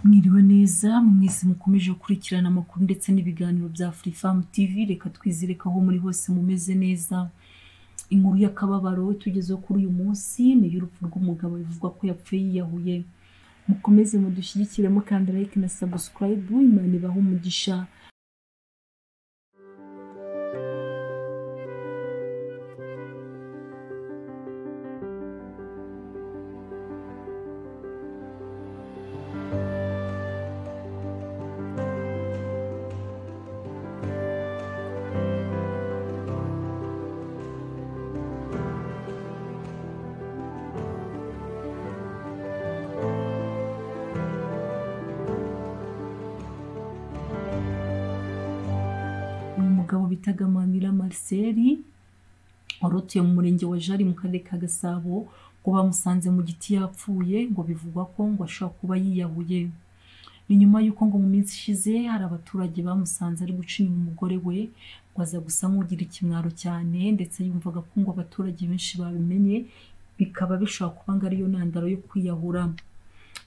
Mwiriwe neza mwese mukomeje gukurikirana amakuru ndetse n'ibiganiro bya Freefarm TV. Reka twizire ko aho muri hose mumeze neza. Inkuru y'akababaro tugezeho kuri uyu munsi ni y'urupfu rw'umugabo bivugwa ko yapfuye yiyahuye. Mukomeze mudushyigikire mukanda like na subscribe. Imana ibahe umugisha. Umugabo bitaga Marcel warotuye mu murenge wa Jari mu karere ka Gasabo ngo bamusanze mu giti yapfuye ngo bivugwa ko ngo ashaka kuba yiyahuye. Ni nyuma yuko ngo mu minsi ishize hari abaturage bamusanze ari gucinya umugore we ngo aza gusa nk'ugira ikimwaro cyane, ndetse yumvaga ko ngo abaturage benshi babimenye bikaba bishobora kuba ngo ariyo ntandaro yo kwiyahura.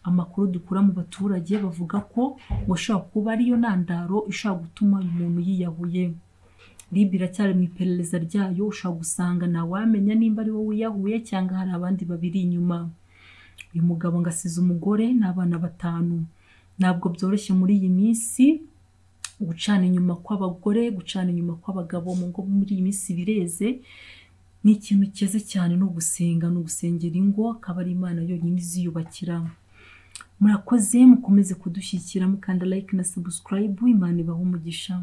Amakuru dukura mu baturage bavuga ko washaka kuba ariyo ntandaro ishaka gutuma umuntu yiyahuye. Libira cyari mu iperereza ryayo ushaka gusanga na wamenya nimba ari wowe wiyahuye cyangwa hari abandi babiri inyuma. Uyu mugabo ngasize umugore n'abana batanu. Ntabwo byoroshye muri iyi minsi gucana inyuma kw'abagore, gucana inyuma kw'abagabo mu ngo muri iyi minsi bireze. Ni ikintu cyeze cyane no gusenga, no gusengera ingo akaba ari Imana yonyine iziyubakira. Murakoze mukomeze kudushyigikira mukanda like na subscribe. Imana ibahe umugisha.